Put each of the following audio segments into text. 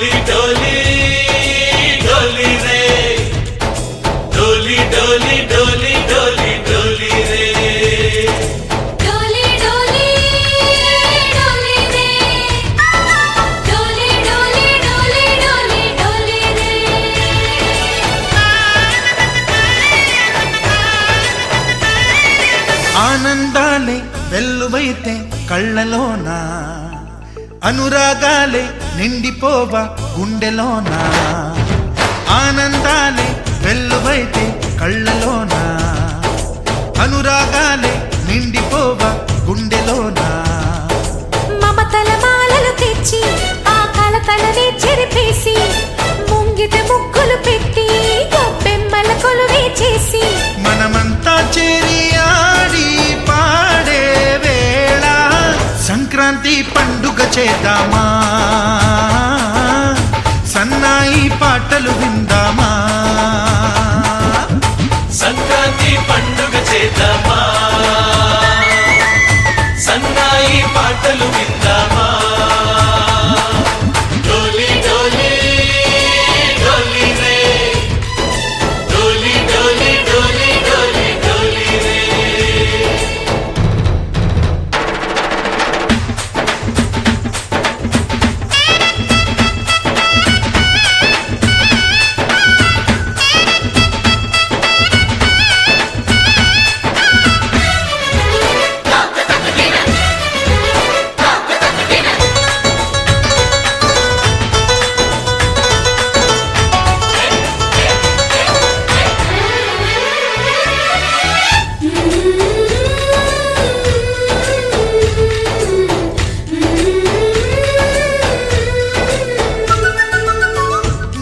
डोली डोली डोली रे डोली डोली डोली डोली डोली रे डोली डोली डोली रे डोली डोली डोली डोली डोली रे ఆనందాలే వెల్లువైతే కళ్ళలోనా అనురాగాలే నిండిపోవ గుండెలోనా ఆనందాలే వెల్లువైతే కళ్ళలోనా అనురాగాలే నిండిపోవ గుండెలోనా మమతల మాలలు తెచ్చి ఆ కలతలనే చెరిపేసి ముంగిట ముగ్గులు పెట్టి గొప్పెమ్మల కొలువే చేసి మనమంతా చేరి ఆడి పాడే వేళ సంక్రాంతి పండుగ చేద్దామా సన్నాయి పాటలు విందామా సంక్రాంతి పండుగ చేద్దామా సన్నాయి పాటలు విందామా డోలి డోలి డోలి రే డోలి డోలి డోలి డోలి డోలి రే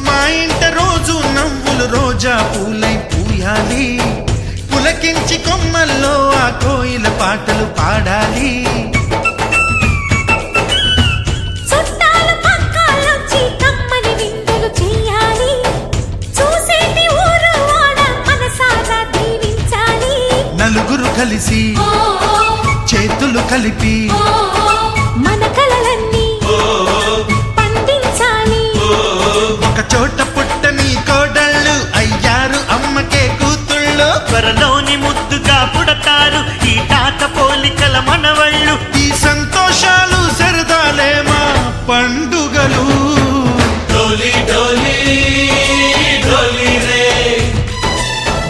మా ఇంట రోజు నవ్వులు రోజా పూలై పూయాలి పులకించి కొమ్మల్లో ఆ కోయిల పాటలు పాడాలి చుట్టాలు పక్కాలొచ్చి కమ్మని విందులు చెయ్యాలి చూసేటి ఊరు వాడ మనసారా దీవించాలి నలుగురు కలిసి చేతులు కలిపి మన కలలన్నీ పండించాలి ఒక చోట పుట్టని కోడళ్ళు అయ్యారు అమ్మకే కూతుళ్ళు త్వరలోని ముద్దుగా పుడతారు ఈ తాత పోలికల మనవళ్ళు ఈ సంతోషాలు సరదాలే మా పండుగలు डोली डोली डोली रे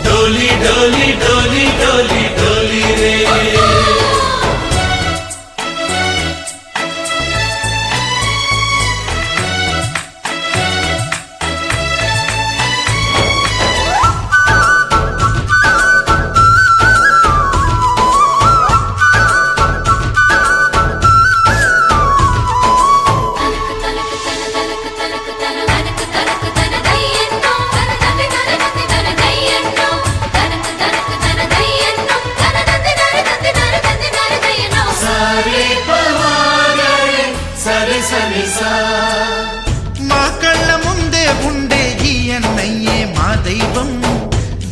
डोली डोली डोली डोली डोली रे सारे पवारे सरे सरे सा మా కళ్ళ ముందే ఉండే ఈ అన్నయ్యే మా దైవం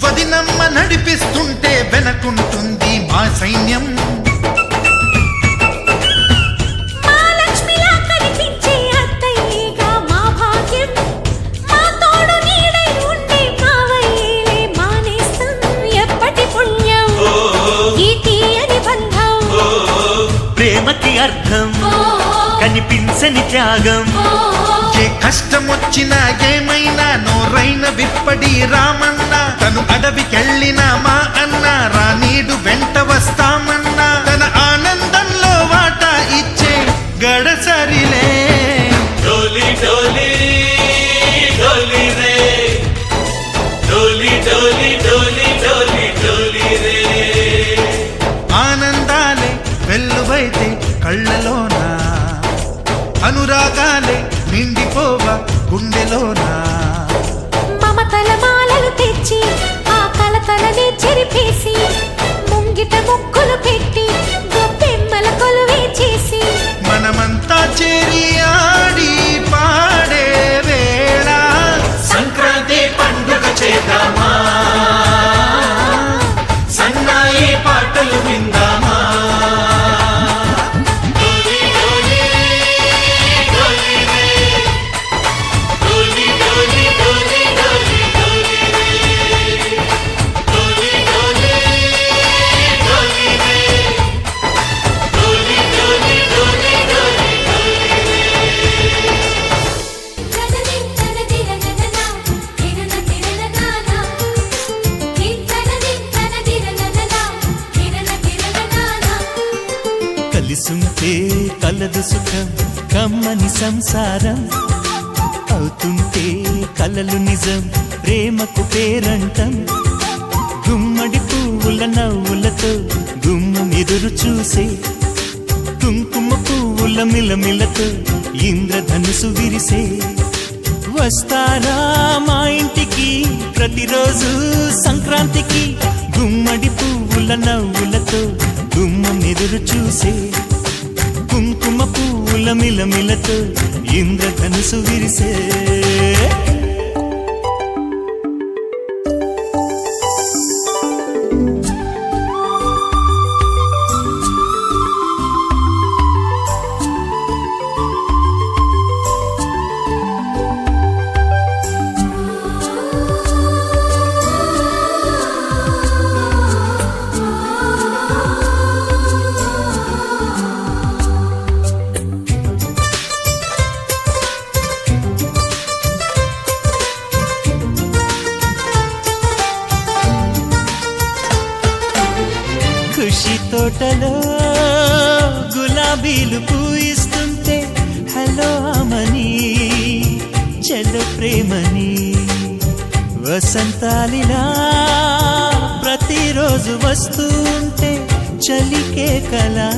వదినమ్మ నడిపిస్తుంటే వెనకుంటుంది మా సైన్యం మా లక్ష్మిలా కనిపించే అత్తయ్యేగా మా భాగ్యం మా తోడు నీడై ఉండే మావయ్యేలే మానేస్తం ఎప్పటి పుణ్యం ఈ తీయని బంధం ప్రేమకి అర్థం కనిపించని త్యాగం ఏ కష్టం వచ్చినా ఏమైనా నోరైన విప్పడి రామన్న తను అడవికెళ్ళిన మా అన్న రానీడు వెంట వస్తామన్నా తన ఆనందంలో వాటా ఇచ్చే గడసరిలే डोली डोली डोली रे डोली डोली डोली डोली डोली रे ఆనందాలే వెల్లువైతే కళ్ళలోనా అనురాగాలే నిండిపోవ గుండెలోనా మమతల మాలలు తెచ్చి ఆ కలతలనే చెరిపేసి ముంగిట ముగ్గులు పెట్టి గొప్పెమ్మల కొలువే చేసి మనమంతా చేరి ఆడి పాడే వేళ సంక్రాంతి పండుగ చేద్దామా సన్నాయి పాటలు విందామా డోలి డోలి డోలి రే కలదు సుఖం కమ్మని సంసారం అవుతుంటే కలలు నిజం ప్రేమకు పేరంటం గుమ్మడి పువ్వుల నవ్వులతో గుమ్మం ఎదురు చూసే కుంకుమ పువ్వుల మిలమిలతో ఇంద్రధనుసు విరిసే వస్తారా మా ఇంటికి ప్రతిరోజు సంక్రాంతికి గుమ్మడి పువ్వుల నవ్వులతో గుమ్మం ఎదురు చూసే కుంకుమ పువ్వుల మిలమిలతో ఇంద్రధనుసు విరిసే ఖుషి తోటలో గులాబీలు పూయిస్తుంటే హలో అమని చెల్లు ప్రేమని వసంతాలిలా ప్రతిరోజు వస్తూ ఉంటే చలికే కలా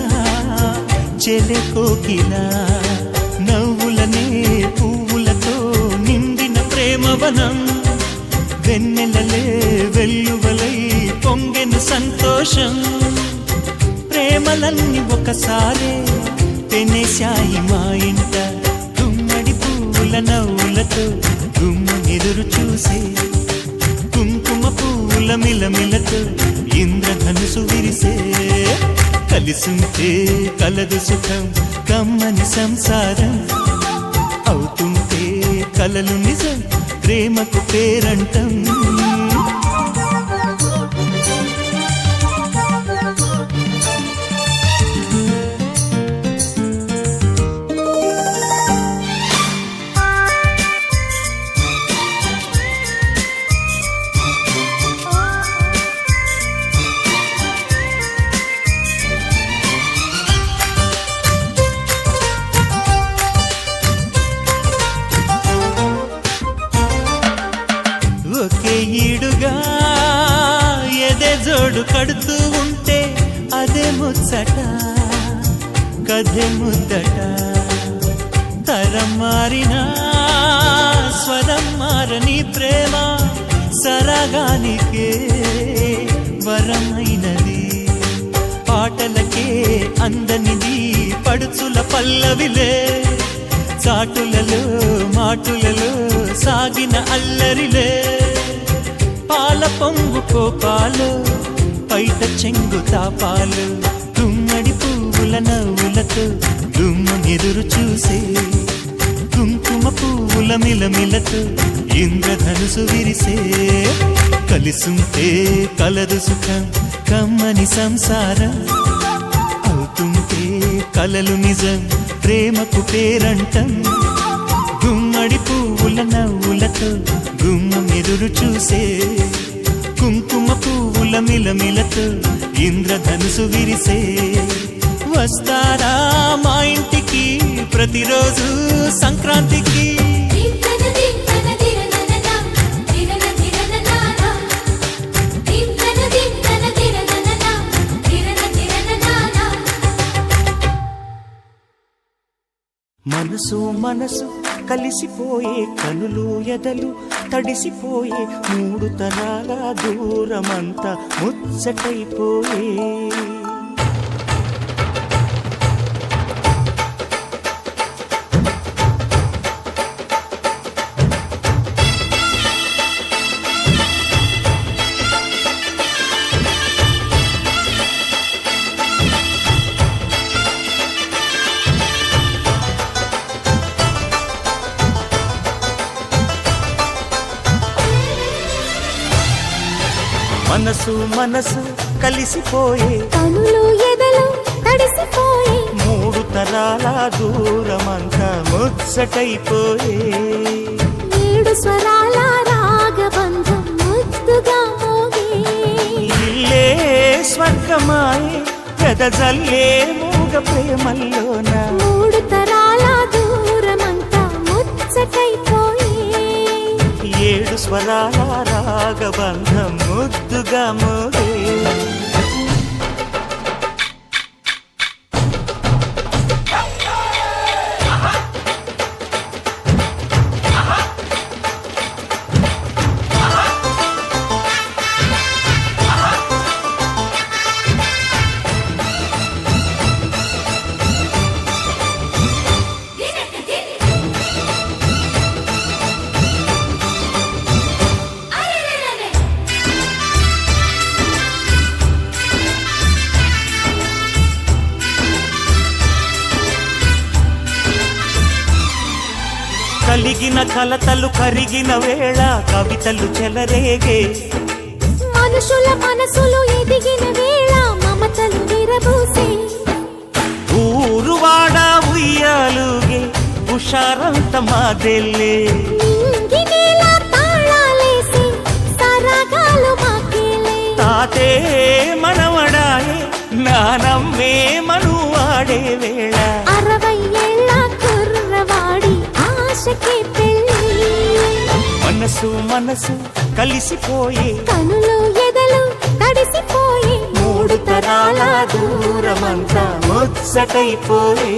చెలె కోకిలా నవ్వులనే పువ్వులతో నిండిన ప్రేమవనం వెన్నెలలే వెల్లువలై పొంగెను సంతోషం ప్రేమలన్నీ ఒకసారే పెనేశాయి మా ఇంట గుమ్మడి పువ్వుల నవ్వులతో గుమ్మం ఎదురు చూసే కుంకుమ పువ్వుల మిలమిలతో ఇంద్రధనుసు విరిసే కలిసుంటే కలదు సుఖం కమ్మని సంసారం అవుతుంటే కలలు నిజం ప్రేమకు పేరంటం ఒకే ఈడుగా ఎదే జోడు కడుతూ ఉంటే అదే ముచ్చట కథే ముద్దట తరం మారినా స్వరం మారని ప్రేమ సరగానికే వరమైనది పాటలకే అందనిది పడుచుల పల్లవిలే చాటులలో మాటులలో సాగిన అల్లరిలే పాల పొంగు కోపాలు పైట చెంగు తాపాలు గుమ్మడి పువ్వుల నవ్వులతో గుమ్మం ఎదురు చూసే కుంకుమ పువ్వుల మిలమిలతో ఇంద్రధనుసు విరిసే కలిసుంటే కలదు సుఖం కమ్మని సంసారం అవుతుంటే కలలు నిజం ప్రేమకు పేరంటం గుమ్మడి పువ్వుల నవ్వులతో గుమ్మం ఎదురు చూసే కుంకుమ పువ్వుల మిలమిలతో ఇంద్రధనుసు విరిసే వస్తారా మా ఇంటికి ప్రతిరోజు సంక్రాంతికి మనసు మనసు కలిసిపోయే కనులు ఎదలు తడిసిపోయే మూడు తరాల దూరమంతా ముచ్చటైపోయే మనసు మనసు కలిసిపోయే కనులు ఎదలు తడిసిపోయి మూడు తరాల దూరమంతా ముచ్చటైపోయే ఏడు స్వరాల రాగబంధం ముద్దుగా మోగే ఇల్లే స్వర్గమాయే పెదజల్లే మూగ ప్రేమల్లోన మూడు తరాల దూరమంతా ముచ్చటైపోయే 7 స్వరాల రాగబంధం ముద్దుగా మోగే కలిగిన కలతలు కరిగిన వేళ కవితలు చెలరేగే మనుషుల మనసులు ఎదిగిన వేళ మమతలు విరబూసే ఊరువాడ ఉయ్యాలుగే ఉషారంత మాదెల్లే నింగినేల తాళాలేసి సరాగాలు మాకేలే తాతే మనవడాయే నానమ్మే మనువాడే వేళ 60 ఏళ్ల కుర్రవాడి ఆశకే పెళ్ళి మనసు మనసు కలిసిపోయే కనులు ఎదలు తడిసిపోయే 3 తరాల దూరమంతా ముచ్చటైపోయే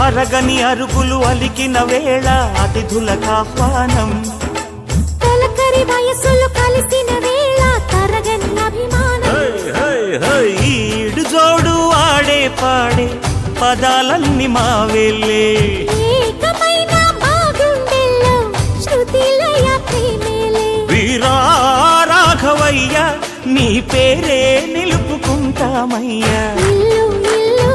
అరగని అరుగులు అలికిన వేళ అతిథులకు ఆహ్వానం తొలకరి వయసులు కలిసిన వేళ తరగని అభిమానం ఈడు జోడు ఆడే పాడే పదాలన్నీ మావేలే ఏకమైన బాగుండెల్లో శృతిలయ ప్రేమేలే వీరా రాఘవయ్య నీ పేరే నిలుపుకుంటామయ్యా ఇల్లు ఇల్లు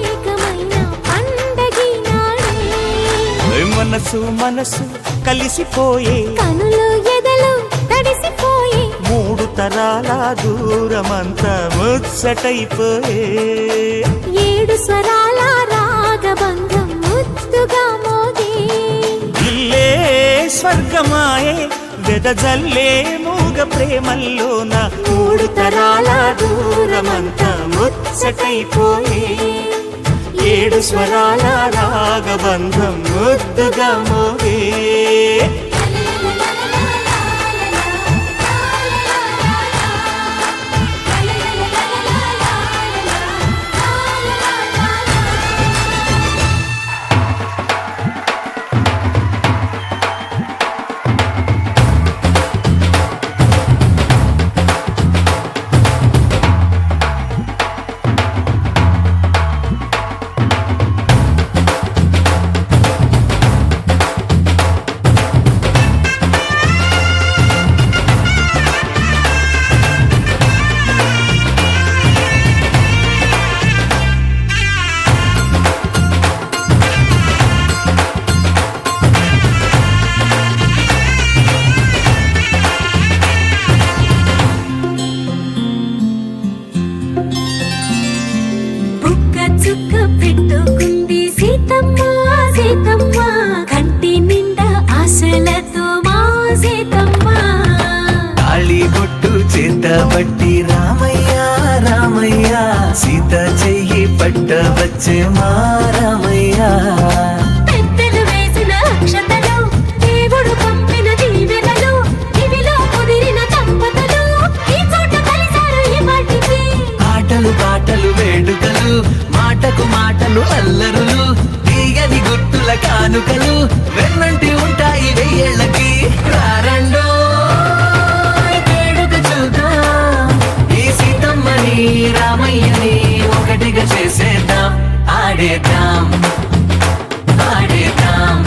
ఏకమైన పండగి నాడే మనసు మనసు కలిసిపోయే కనులు ఎదలు తడిసిపోయే 3 తరాల దూరమంతా ముచ్చటైపోయే 7 స్వరాల రాగబంధం ముద్దుగా మోగే ఇల్లే స్వర్గమాయే వెదజల్లే మూగ ప్రేమల్లోన 3 తరాల దూరమంతా ముచ్చటైపోయే 7 స్వరాల రాగబంధం ముద్దుగా మోగే పట్టి రామయ్య రామయ్య సీత చెయ్యి పట్ట వచ్చే మా రామయ్య పెద్దలు వేసిన అక్షతలు దేవుడు పంపిన దీవెనలు ఇవిలో కుదిరిన దంపతులు ఈ చోట కలిసారు ఈ పాటికి ఆటలు పాటలు వేడుకలు మాటకు మాటలు అల్లరులు తీయని గుర్తుల కానుకలు వెన్నంటి ఉంటాయి వెయ్యేళ్ళకి రారండో రామయ్యని ఒకటిగా చేసేద్దాం ఆడేద్దాం ఆడేద్దాం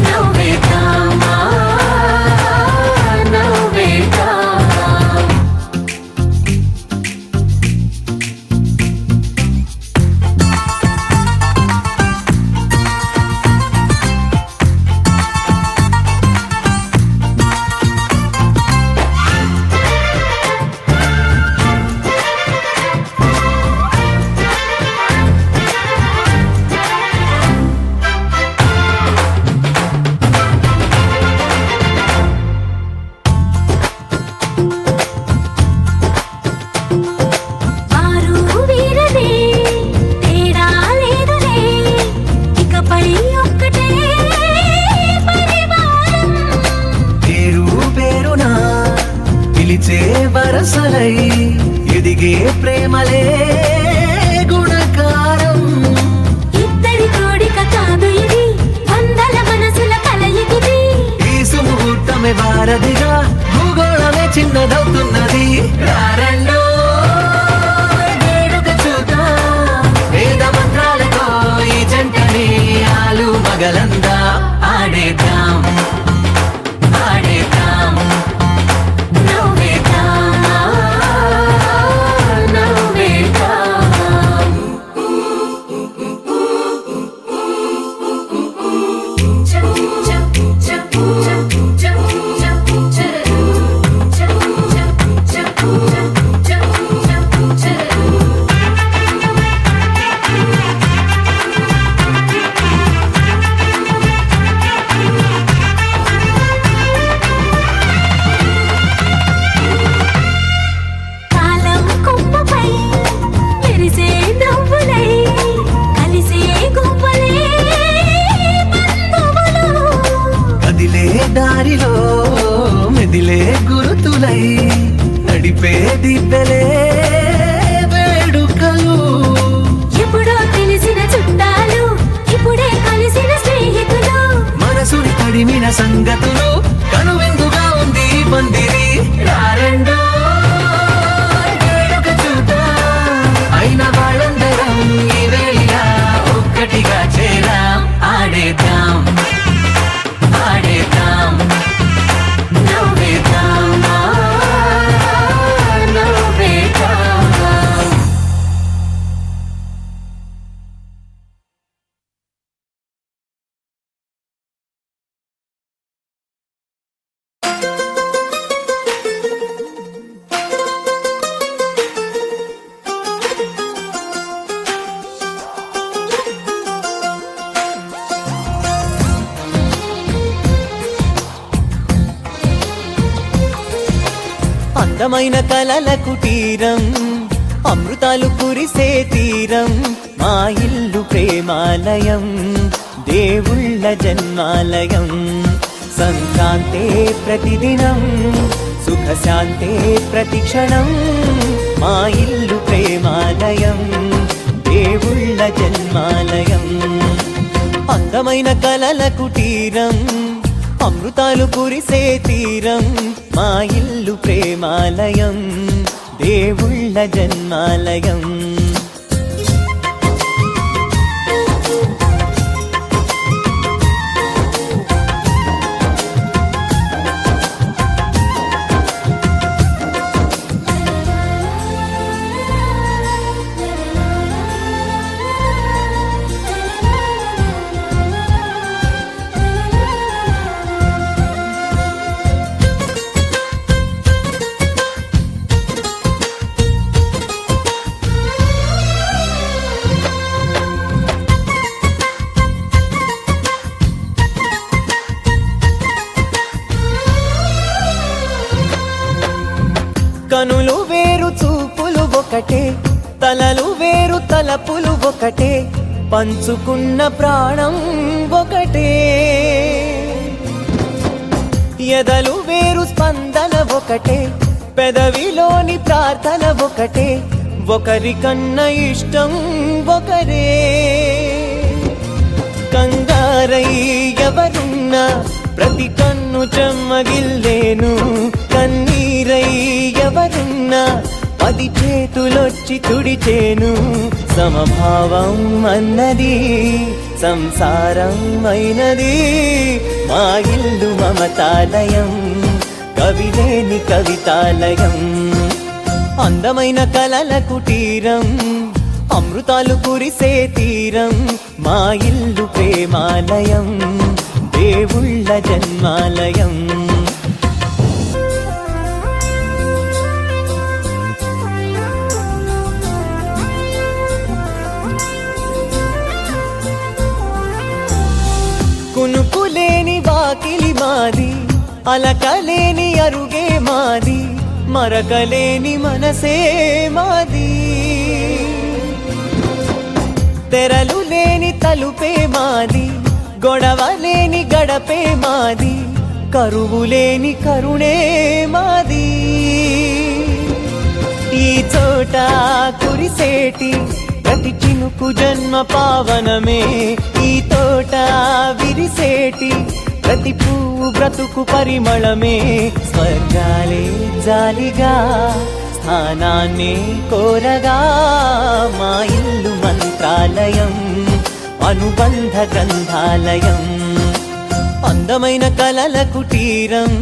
నవ్వేద్దాం నవ్వేద్దాం కలిగే ప్రేమలే గుణకారం. ఇద్దరి కోడిక కాదు ఇది, వందల మనసుల కలయికిది. ఈ సుముహూర్తమే వారధిగా, భూగోళమే చిన్నదవుతున్నది. రారండో వేడుక చూద్దాం, వేద మంత్రాలతో ఈ జంటని ఆలు మగలందా ఆడేద్దాం ఆడేద్దాం నవ్వేద్దాం, నవ్వేద్దాం. కాలం కొమ్మపై మెరిసే నవ్వులై, కలిసే గువ్వలే బంధువులు. కదిలే దారిలో మెదిలే గురుతులై, నడిపే దిబ్బెలే వేడుకలు. ఎప్పుడో తెలిసిన చుట్టాలు, ఇప్పుడే కలిసిన స్నేహితులు. మనసుని తడిమిన సంగతులు, కనువిందుగా ఉంది ఈ పందిరి. రారండో వేడుక చూద్దాం, అయిన వాళ్ళందరం ఈ వేళ ఒక్కటిగా చేరాం. ఆడేద్దాం ఆడేద్దాం నవ్వేద్దాం, నవ్వేద్దాం. అందమైన కలల కుటీరం, అమృతాలు కురిసే తీరం, మా ఇల్లు ప్రేమాలయం, దేవుళ్ళ జన్మాలయం. సంక్రాంతే ప్రతిదినం, సుఖశాంతే ప్రతిక్షణం, మా ఇల్లు ప్రేమాలయం, దేవుళ్ళ జన్మాలయం. అందమైన కలల కుటీరం, అమృతాలు కురిసే తీరం, మా ఇల్లు ప్రేమాలయం, దేవుళ్ళ జన్మాలయం. కనులు వేరు చూపులు ఒకటే, తలలు వేరు తలపులు ఒకటే, పంచుకున్న ప్రాణం ఒకటే. ఎదలు వేరు స్పందన ఒకటే, పెదవిలోని ప్రార్థన ఒకటే, ఒకరికన్నా ఇష్టం ఒకరే. కంగారై ఎవరున్నా ప్రతి కన్ను చెమ్మగిల్లేను, కన్నీరై ఎవరున్నా 10 చేతులొచ్చి తుడిచేను. సమభావం అన్నది సంసారం అయినది, మా ఇల్లు మమతాలయం, కవిలేని కవితాలయం. అందమైన కలల కుటీరం, అమృతాలు కురిసే తీరం, మా ఇల్లు ప్రేమాలయం, దేవుళ్ళ జన్మాలయం. కునుకులేని వాకిలి మాది, అలకలేని అరుగే మాది, మరకలేని మనసే మాది. తెరలు లేని తలుపే మాది, గొడవ లేని గడపే మాది, కరువు లేని కరుణే మాది. ఈ చోట కురిసేటి ప్రతి చినుకు జన్మ పావనమే, ఈ తోట విరిసేటి ప్రతి పువ్వు బ్రతుకు పరిమళమే. స్వర్గాలే జాలిగా స్థానాన్ని కోరగా, మా ఇల్లు మంత్రాలయం అనుబంధ గ్రంథాలయం. అందమైన కలల కుటీరం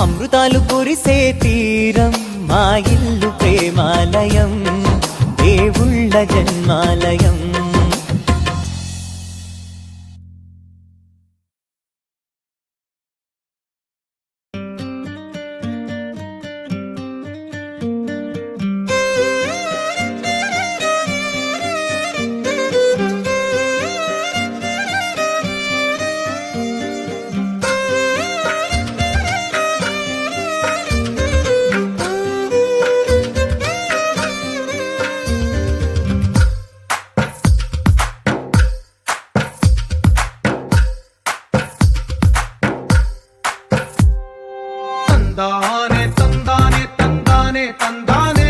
అమృతాలు కురిసే తీరం, మా ఇల్లు ప్రేమాలయం దేవుళ్ళ జన్మాలయం. తందానే తందానే తందానే తందానే,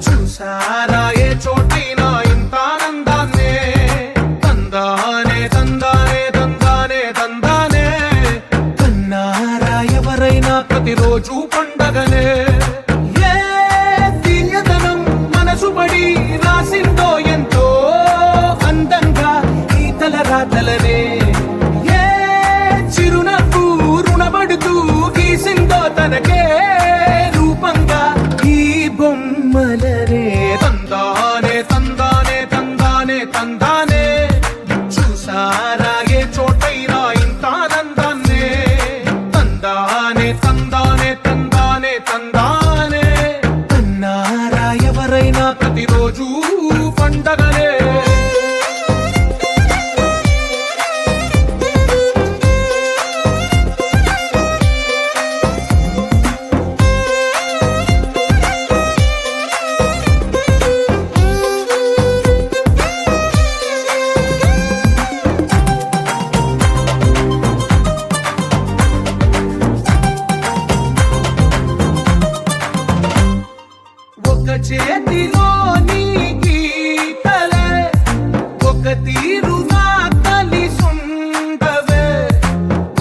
చూసారా ఏ చోటైనా ఇంత ఆనందాన్నే. తందానే తందానే తందానే తందానే, కన్నారా ఎవరైనా ప్రతిరోజు పండగనే. ఏ తీయదనం మనసు పడి రాసిందో ఎంతో అందంగా ఈ తలరాతలనే. ఏ చిరునవ్వు రుణపడుతూ గీసిందో తనకే రూపంగా ఈ బొమ్మలనే. తందానే తందానే తందానే తందానే, చూసారా ఏ చోటైనా ఇంత ఆనందాన్నే. తందానే తందానే తందానే తందానే, కన్నారా ఎవరైనా ప్రతిరోజు పండగనే. ఒక చేతిలో నీ గీతలే, ఒక తీరుగా కలిసుండవే.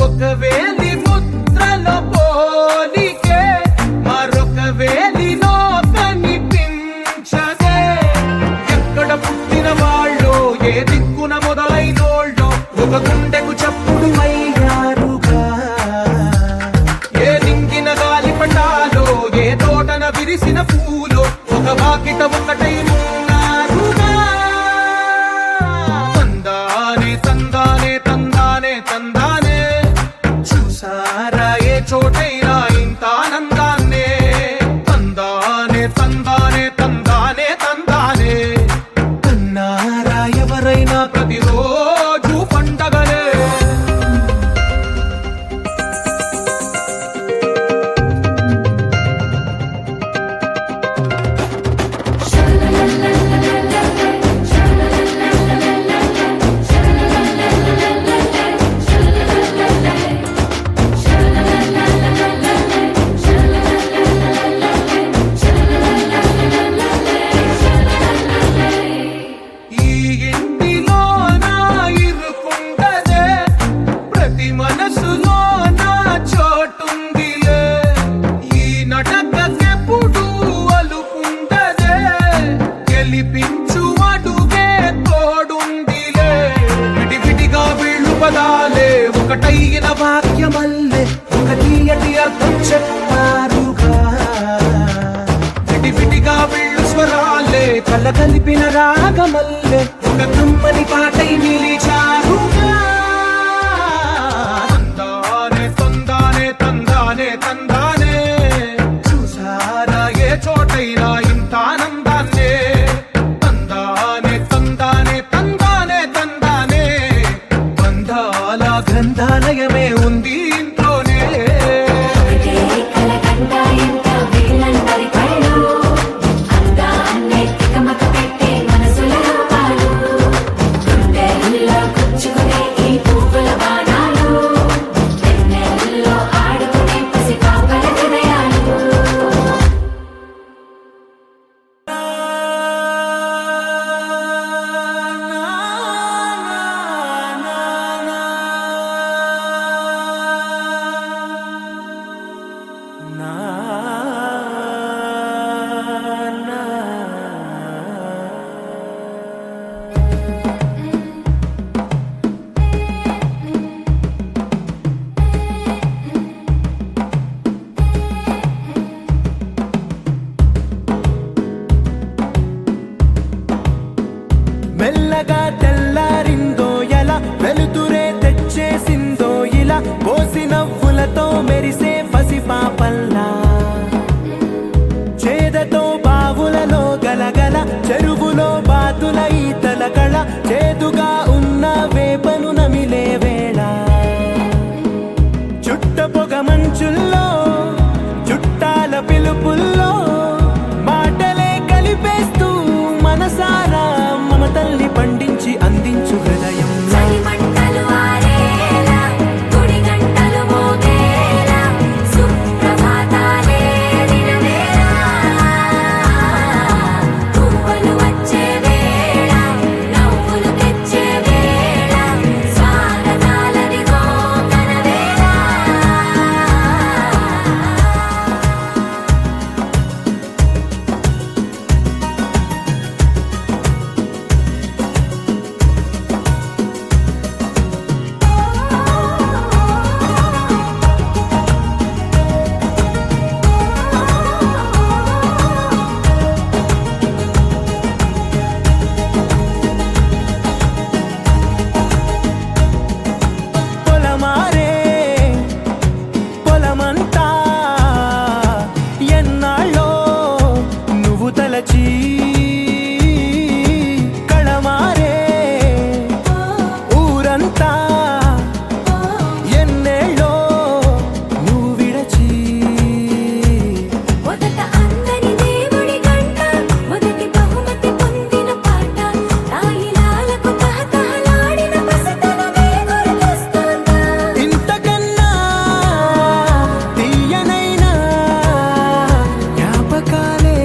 ఒక వేలి ముద్రల పోలికే మరొక వేలిలో కనిపించదే. ఎక్కడ పుట్టిన వాళ్ళో ఏ దిక్కున మొదలైనోళ్ళో ఒక గుండెకు చప్పుడు అయ్యారుగా. ఏ దింగిన గాలి పటాలో ఏ తోటన విరిసిన పూలో ఒక వాకిట ఒకటై ఉన్నారుగా. తందానే తందానే తందానే తందానే, చూసారా ఏ చోటైనా ఇంత ఆనందాన్నే. తందానే తందానే తందానే తందానే, కన్నారా ఎవరైనా ప్రతిరోజు పండగలే. ఈ ఇంటిలో నా ఇరుకుండదే, ప్రతి మనసులో నా చోటుందిలే. ఈ నటకెప్పుడు అలుకుండదే, గెలిపించు అడుగే తోడుందిలే. విడివిడిగా వీళ్ళు పదాలే ఒకటైన వాక్యమల్లే ఒక తీయటి అర్థం చెప్పారుగా. విడివిడిగా వీళ్ళు స్వరాలే కల కలిపిన రాగమల్లే ఒక కమ్మని పాటై నిలిచారుగా. తందానే తందానే తందానే తందానే, చూసారా ఏ చోటైనా ఇంత ఆనందాన్నే. తందానే తందానే తందానే తందానే, బంధాల గ్రంథాలయమే ఉంది ఇంట్లోనే. ఒకటే కలకండ ఎంత వీళ్ళందరి కళ్ళు, అందాన్నే తికమక పెట్టే మనసుల రూపాలు, గుండెల్లో విడచి కళమారే ఊరంతా ఎన్నేళ్ళో నువ్వు విడచి మొదట అందని దేవుడి గంట మొదటి బహుమతి పొందిన పాట తాయిలాలకు తహతహలాడిన పసితనమే గుర్తొస్తుందా ఇంతకన్నా తీయనైనా జ్ఞాపకాలే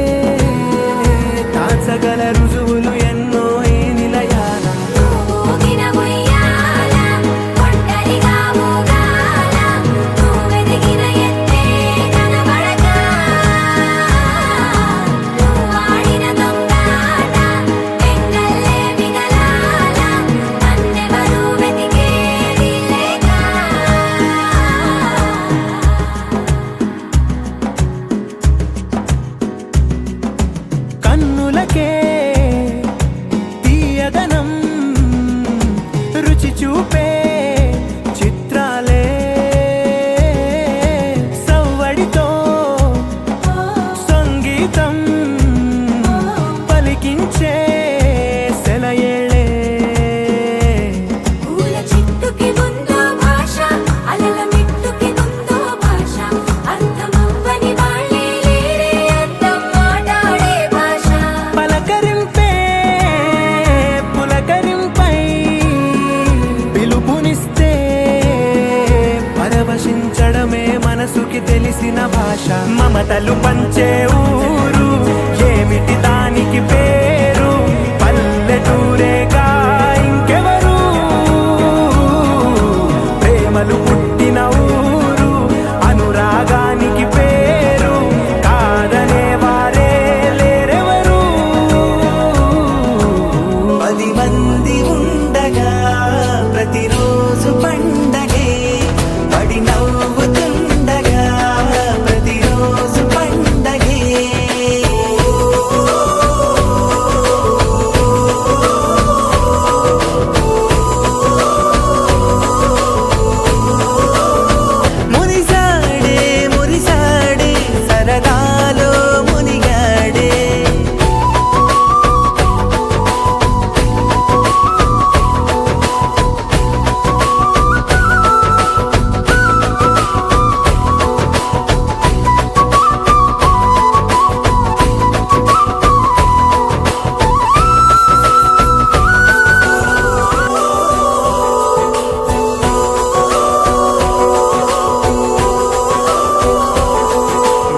దాచగల రుజువులు ఎన్నో ఈ నిలయాల ఊగిన ఉయ్యాల ఒంటరిగా ఊగాల నువ్వెదిగిన ఎత్తే కనబడక నువ్వాడిన దొంగాట పెంగల్లే మిగలాల నన్నెవరూ వెతికేది లేక కన్నులకే తీయదనం రుచి చూపే చిత్రాలే సవ్వడితో సంగీతం పలికించే సెలయేళే పూల చిట్టుకి ఉందో భాష అలల మిట్టుకి ఉందో భాష అర్థమవ్వని వాళ్ళే లేరే అర్థం మాట్లాడే భాష పలకరింపే పులకరింపై పిలుపునిస్తే పరవశించడమే మనసుకి తెలిసిన భాష మమతలు పంచే ఊరు ఏమిటి దానికి పేరు పల్లెటూరేగా ఇంకెవరు ప్రేమలు పుట్టిన ఊరు అనురాగానికి పేరు కాదనే వారే లేరెవరు 10 మంది ఉండగా ప్రతిరోజు పండగే పడి నవ్వుతుండగా ప్రతిరోజు పండగే మురిసాడే మురిసాడే సరదాలో మునిగాడే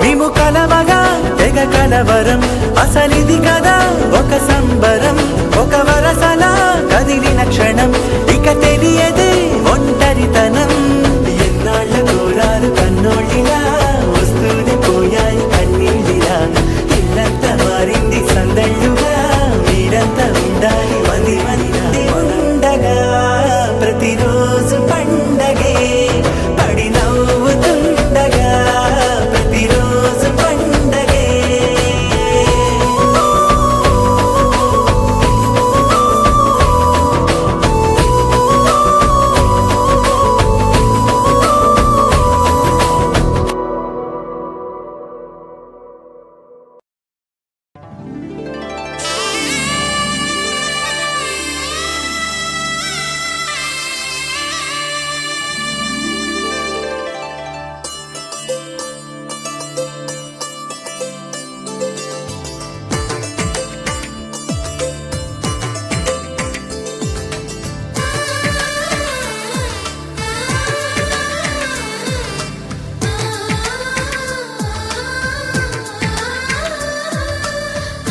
మేము కలవగా తెగ కలవరం అసలిది కదా ఒక సంబరం ఒక వరసలా కదిలిన క్షణం ఇక తెలియదే ఒంటరితనం ఎన్నాళ్ళ దూరాలు కన్నోళ్ళిలా వస్తూనే పోయాయి కన్నీళ్ళిలా ఇల్లంతా మారింది సందళ్ళుగా మీరంతా ఉండాలి మంది మంది ఉండగా ప్రతిరోజు పండగే పడి నవ్వుతుండగా ప్రతిరోజు పండగే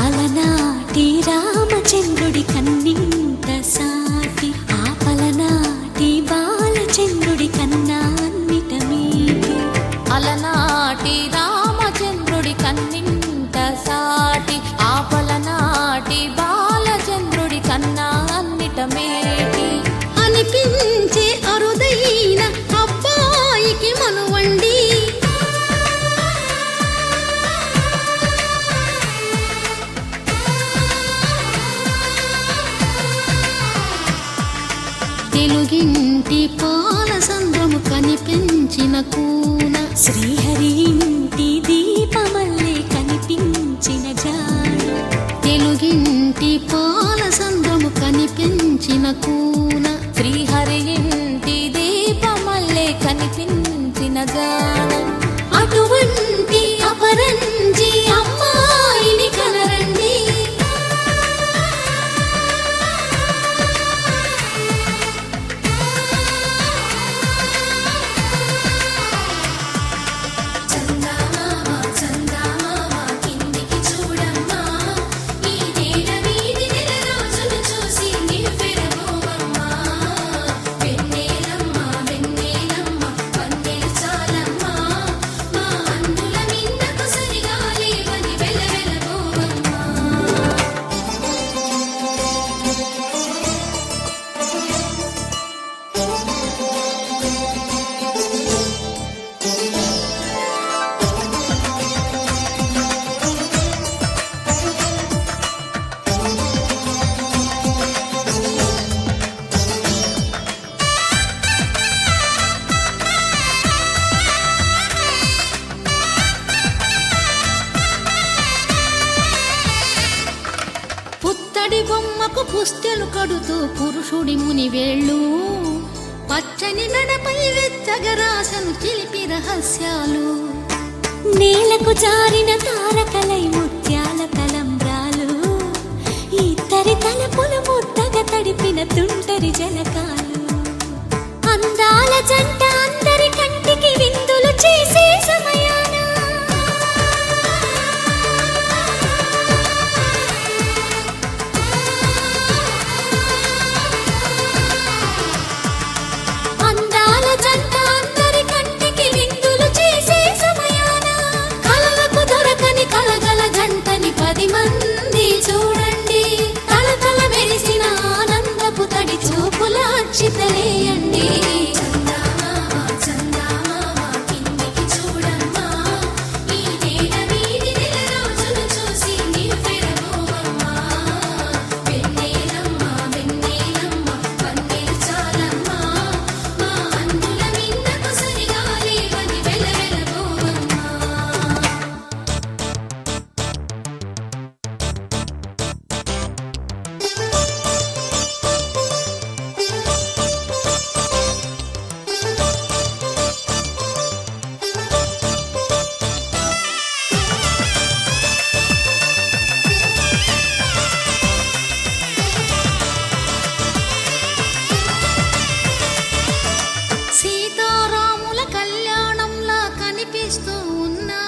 అలనాటి రామచంద్రుడి కన్నింత సాటి ఆపలనాటి బాలచంద్రుడి కన్నా అన్నిట మీటి అలనాటి రామచంద్రుడి కన్నింత సాటి ఆపలనాటి బాలచంద్రుడి కన్నా అన్నిట మేటి అనిపించే అరుదైన అబ్బాయికి మనువండి తెలుగింటి పాల సంద్రము కనిపించిన కూన శ్రీహరి ఇంటి దీపమల్లే కనిపించిన జాడు తెలుగింటి పాల సంద్రము కనిపించిన కూన శ్రీహరి ఇంటి దీపమల్లే కనిపించిన జాడ అటువంటి అపరంజి అమ్మాయిని కనరండి చందమామ చందమామ కిందికి చూడమ్మా ఈ నేల వీధి నెల రోజులు చూసి నివ్వెరబోవమ్మా వెన్నెలమ్మ వెన్నెలమ్మ వన్నెలు చాలమ్మా మా అన్నుల మిన్నకు సరిగా లేవని వెలవెలబోవమ్మా పుత్తడి బొమ్మకు పుస్తెలు కడుతూ పురుషుడి ముని వేళ్ళు పచ్చని నడపై వెచ్చగరాసను చిలిపి రహస్యాలు నేలకు జారిన తారకలై ముత్యాల తలంబ్రాలు ఇద్దరి తలపులు ముద్దగా తడిపిన తుంటరి జలకాలు అందాల జంట అందరి కంటికి విందులు చేసే సమయాన అందాల జంట అందరి కంటికి విందులు చేసే సమయాన కలలకు దొరకని కలగల జంటని 10 మంది చూడండి తలతల మెరిసిన ఆనందపు తడి చూపుల అచ్చితలేయండి చందమామ చందమామ కిందికి చూడమ్మా ఈ నేల వీధి నెల రోజులు చూసి నివ్వెరబోవమ్మా వెన్నెలమ్మ వెన్నెలమ్మ వన్నెలు చాలమ్మా మా అన్నుల మిన్నకు సరిగా లేవని వెలవెలబోవమ్మా సీతారాముల కళ్యాణంలా కనిపిస్తూ ఉన్నా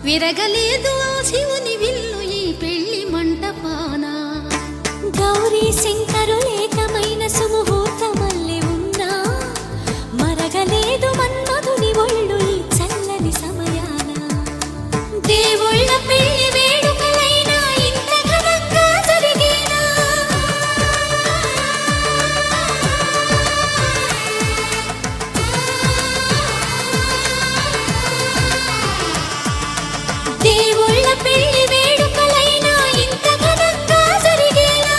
విరగలేదు ఆ శివుని విల్లు ఈ పెళ్లి మంటపాన గౌరీ శంకరు ఏకమైన సుముహూర్తమల్లె ఉన్నా మరగలేదు మన్మధుని ఒళ్ళు ఈ చల్లని సమయాన దేవుళ్ళ పెళ్లి వేడుకలైనా ఇంత ఘనంగా జరిగేనా దేవుళ్ళ పెళ్లి వేడుకలైనా ఇంత ఘనంగా జరిగేనా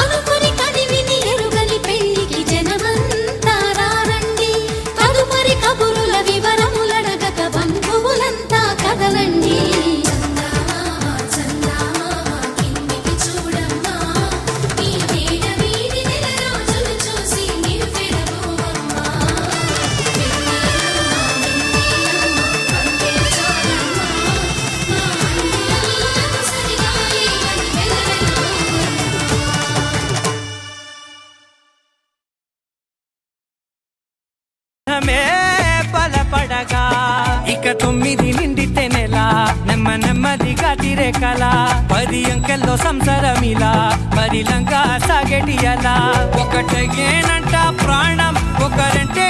అనుకుని కదివిని ఎరుగని పెళ్లికి జనమంతా రారండి తదుపరి కబురుల వివరములడగక బంధువులంతా కదలండి చందమామ చందమామ కిందికి చూడమ్మా ఈ నేల వీధి నెల రోజులు చూసి నివ్వెరబోవమ్మా వెన్నెలమ్మ వెన్నెలమ్మ వన్నెలు చాలమ్మా మా అన్నుల మిన్నకు సరిగా లేవని వెలవెలబోవమ్మా మే బలపడగా ఇక 9 నిండితే నెల నెమ్మదిగా తిరే కల 10 అంకెల్లో సంసారమిలా పరిలంగా సాగేటి అలా ఒకటేనంట ప్రాణం ఒకరంటే